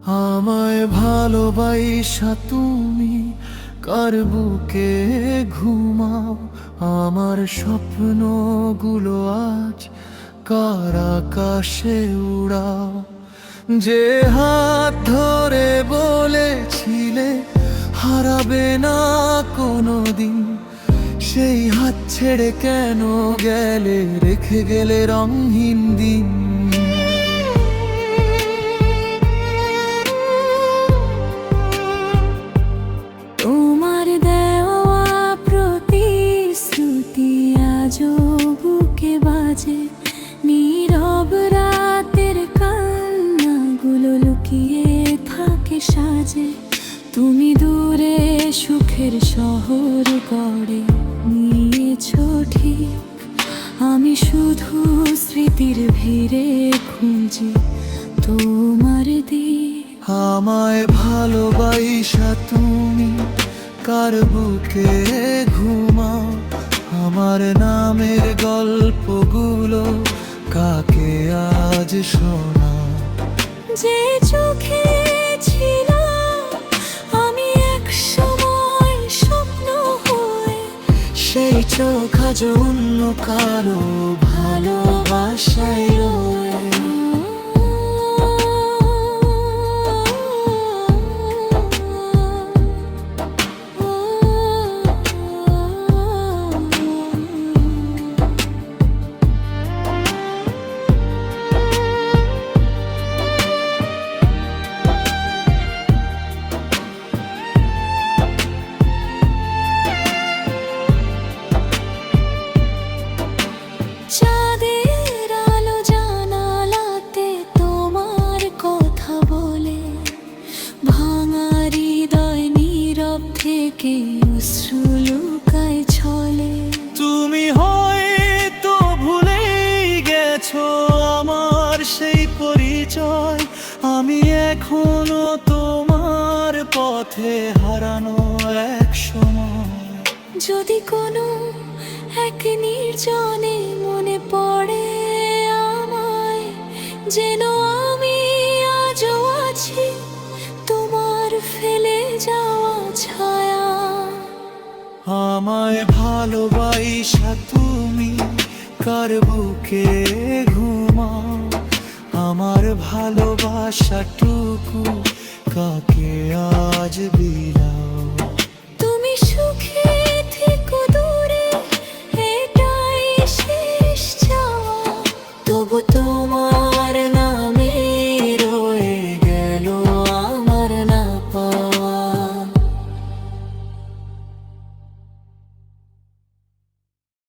আমায় ভালোবাসা তুমি কার বুকে ঘুমাও, আমার স্বপ্নগুলো আজ কার আকাশে উড়াও। যে হাত ধরে বলেছিলে হারাবে না কোনোদিন, সেই হাত ছেড়ে কেন গেলে, রেখে গেলে রঙহীন দিন। তোমার দেওয়া প্রতিশ্রুতি আজও বুকে বাজে, নীরব রাতের কান্নাগুলো লুকিয়ে থাকে সাজে। তুমি দূরে সুখের শহর গড়ে নিয়েছো ঠিক, আমি শুধু স্মৃতির ভিড়ে খুঁজি তোমার দিক। আমায় ভালোবাসা তুমি কার বুকে ঘুমাও, আমার নামের গল্পগুলো কাকে আজ শোনাও। যে চোখে ছিল আমি এক সময় স্বপ্ন হয়ে, সেই চোখ আজ অন্য কারো ভালোবাসায় রয়ে। চাঁদের আলো জানালাতে তোমার কথা বলে, ভাঙা হৃদয় নীরব থেকে অশ্রু লুকায় ছলে। তুমি হয়তো ভুলেই গেছো আমার সেই পরিচয়, আমি এখনো তোমার পথে হারানো এক সময়। যদি কোনো এক নির্জনে মনে পড়ে আমায়, যেন আমি আজও আছি তোমার ফেলে যাওয়া ছায়া। আমায় ভালোবাসা তুমি কার বুকে ঘুমাও, আমার ভালোবাসাটুকু কাকে আজ